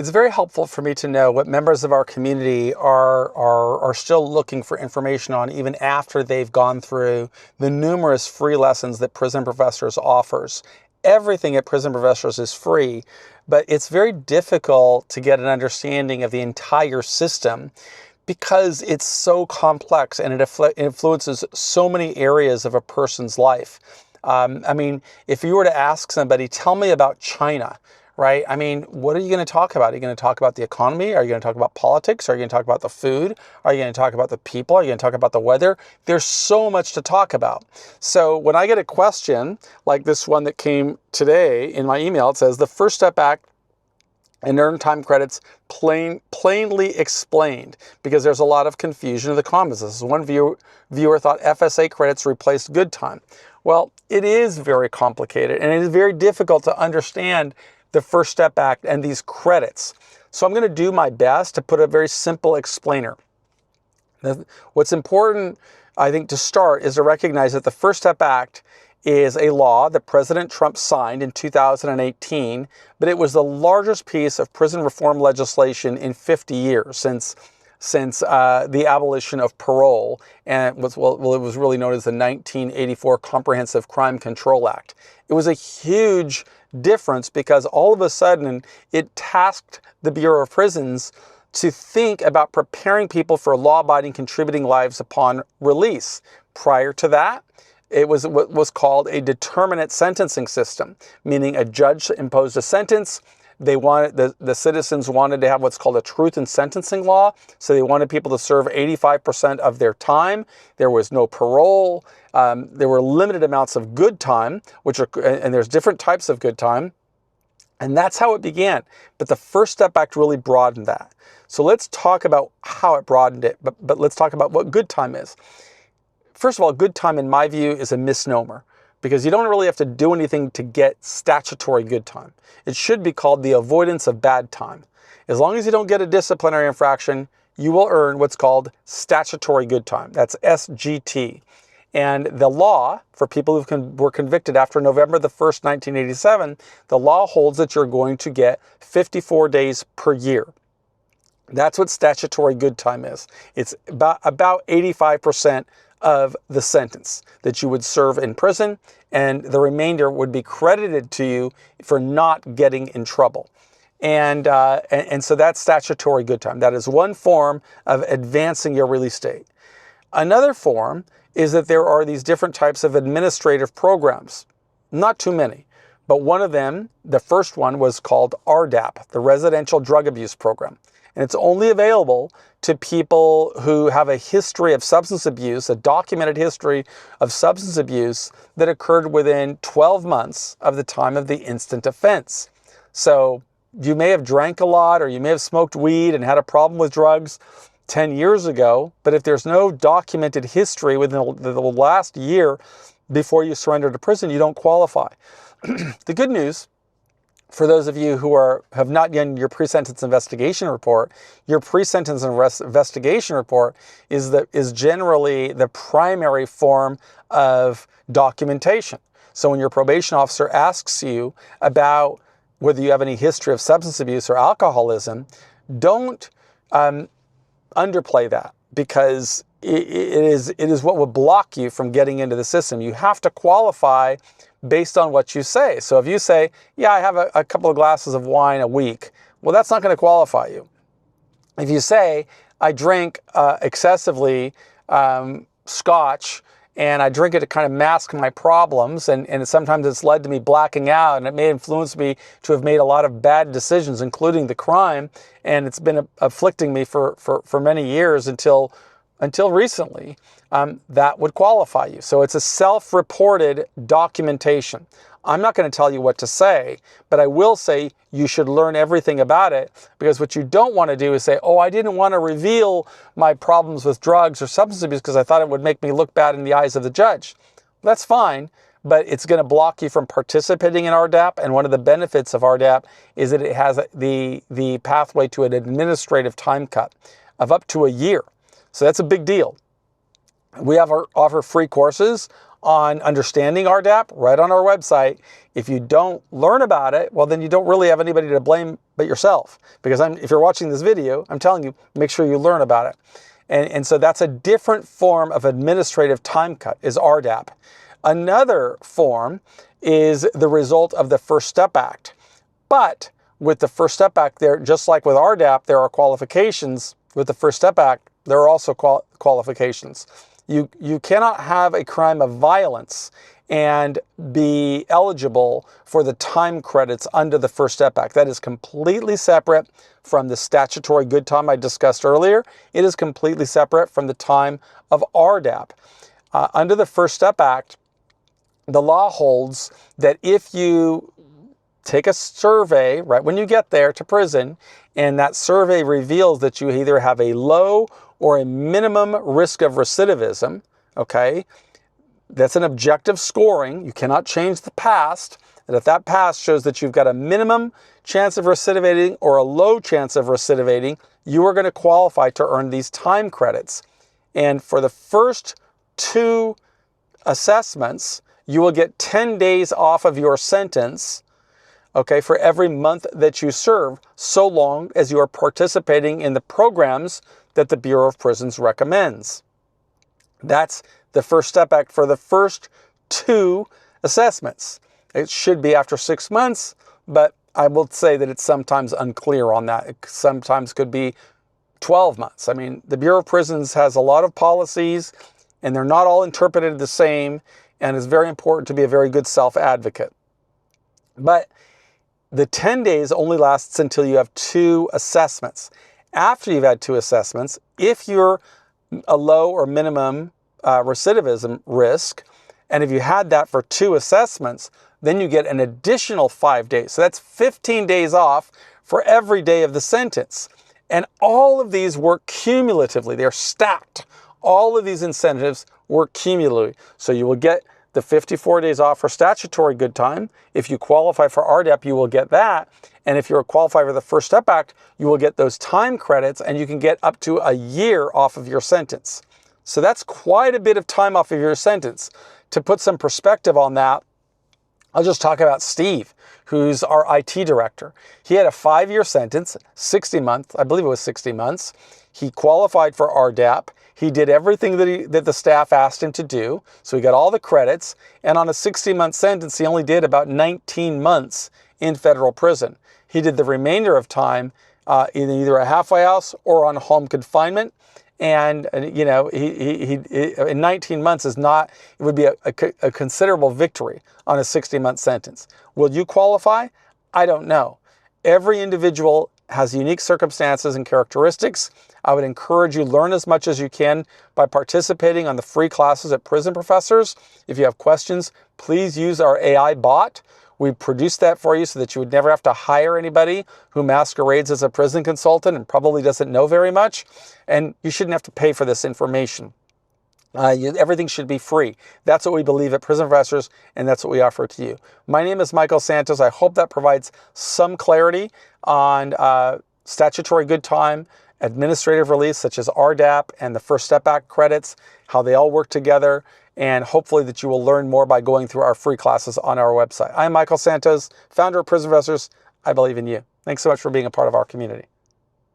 It's very helpful for me to know what members of our community are still looking for information on even after they've gone through the numerous free lessons that Prison Professors offers. Everything at Prison Professors is free, but it's very difficult to get an understanding of the entire system because it's so complex and it influences so many areas of a person's life. I mean, if you were to ask somebody, tell me about China, right? I mean, what are you going to talk about? Are you going to talk about the economy? Are you going to talk about politics? Are you going to talk about the food? Are you going to talk about the people? Are you going to talk about the weather? There's so much to talk about. So when I get a question like this one that came today in my email, it says the First Step Act and earned time credits plainly explained, because there's a lot of confusion of the comments. This is one viewer thought FSA credits replaced good time. Well, it is very complicated and it is very difficult to understand the First Step Act and these credits. So I'm going to do my best to put a very simple explainer. What's important, I think, to start is to recognize that the First Step Act is a law that President Trump signed in 2018, but it was the largest piece of prison reform legislation in 50 years since the abolition of parole, and it was really known as the 1984 Comprehensive Crime Control Act. It was a huge difference because all of a sudden it tasked the Bureau of Prisons to think about preparing people for law-abiding, contributing lives upon release. Prior to that, it was what was called a determinate sentencing system, meaning a judge imposed a sentence. They wanted the citizens wanted to have what's called a truth in sentencing law. So they wanted people to serve 85% of their time. There was no parole. There were limited amounts of good time, and there's different types of good time. And that's how it began. But the First Step Act really broadened that. So let's talk about how it broadened it, but let's talk about what good time is. First of all, good time, in my view, is a misnomer because you don't really have to do anything to get statutory good time. It should be called the avoidance of bad time. As long as you don't get a disciplinary infraction, you will earn what's called statutory good time. That's SGT. And the law, for people who were convicted after November the 1st, 1987, the law holds that you're going to get 54 days per year. That's what statutory good time is. It's about 85% of the sentence that you would serve in prison, and the remainder would be credited to you for not getting in trouble. And so that's statutory good time. That is one form of advancing your release date. Another form is that there are these different types of administrative programs. Not too many, but one of them, the first one, was called RDAP, the Residential Drug Abuse Program. And it's only available to people who have a history of substance abuse, a documented history of substance abuse that occurred within 12 months of the time of the instant offense. So you may have drank a lot or you may have smoked weed and had a problem with drugs 10 years ago, but if there's no documented history within the last year before you surrender to prison, you don't qualify. The good news, for those of you who have not done your pre-sentence investigation report, your pre-sentence investigation report is generally the primary form of documentation. So when your probation officer asks you about whether you have any history of substance abuse or alcoholism, don't underplay that, because it is what will block you from getting into the system. You have to qualify based on what you say. So if you say, yeah, I have a couple of glasses of wine a week, well, that's not going to qualify you. If you say, I drink excessively scotch, and I drink it to kind of mask my problems, and sometimes it's led to me blacking out, and it may influence me to have made a lot of bad decisions, including the crime, and it's been afflicting me for many years until recently, that would qualify you. So it's a self-reported documentation. I'm not going to tell you what to say, but I will say you should learn everything about it, because what you don't want to do is say, oh, I didn't want to reveal my problems with drugs or substance abuse because I thought it would make me look bad in the eyes of the judge. That's fine, but it's going to block you from participating in RDAP, and one of the benefits of RDAP is that it has the pathway to an administrative time cut of up to a year. So that's a big deal. We offer free courses on understanding RDAP right on our website. If you don't learn about it, well, then you don't really have anybody to blame but yourself. Because if you're watching this video, I'm telling you, make sure you learn about it. And so that's a different form of administrative time cut, is RDAP. Another form is the result of the First Step Act. But with the First Step Act, there, just like with RDAP, there are qualifications. With the First Step Act, there are also qualifications. You cannot have a crime of violence and be eligible for the time credits under the First Step Act. That is completely separate from the statutory good time I discussed earlier. It is completely separate from the time of RDAP. Under the First Step Act, the law holds that if you take a survey right when you get there to prison, and that survey reveals that you either have a low or a minimum risk of recidivism, okay? That's an objective scoring. You cannot change the past. And if that past shows that you've got a minimum chance of recidivating or a low chance of recidivating, you are going to qualify to earn these time credits. And for the first 2 assessments, you will get 10 days off of your sentence, okay, for every month that you serve, so long as you are participating in the programs that the Bureau of Prisons recommends. That's the First Step Act for the first 2 assessments. It should be after 6 months, but I will say that it's sometimes unclear on that. It sometimes could be 12 months. I mean, the Bureau of Prisons has a lot of policies, and they're not all interpreted the same, and it's very important to be a very good self-advocate. But the 10 days only lasts until you have 2 assessments. After you've had 2 assessments, if you're a low or minimum recidivism risk, and if you had that for 2 assessments, then you get an additional 5 days. So that's 15 days off for every day of the sentence. And all of these work cumulatively. They're stacked. All of these incentives work cumulatively. So you will get the 54 days off for statutory good time. If you qualify for RDAP, you will get that. And if you're qualified for the First Step Act, you will get those time credits, and you can get up to a year off of your sentence. So that's quite a bit of time off of your sentence. To put some perspective on that, I'll just talk about Steve, who's our IT director. He had a 5-year sentence, 60 months, I believe it was 60 months. He qualified for RDAP. He did everything that the staff asked him to do, so he got all the credits. And on a 60-month sentence, he only did about 19 months in federal prison. He did the remainder of time in either a halfway house or on home confinement. And you know, he in 19 months is not, it would be a considerable victory on a 60-month sentence. Will you qualify? I don't know. Every individual has unique circumstances and characteristics. I would encourage you, learn as much as you can by participating on the free classes at Prison Professors. If you have questions, please use our AI bot. We produced that for you so that you would never have to hire anybody who masquerades as a prison consultant and probably doesn't know very much. And you shouldn't have to pay for this information. Everything should be free. That's what we believe at Prison Professors, and that's what we offer to you. My name is Michael Santos. I hope that provides some clarity on statutory good time, administrative release such as RDAP and the First Step Act credits, how they all work together, and hopefully that you will learn more by going through our free classes on our website. I'm Michael Santos, founder of Prison Professors. I believe in you. Thanks so much for being a part of our community.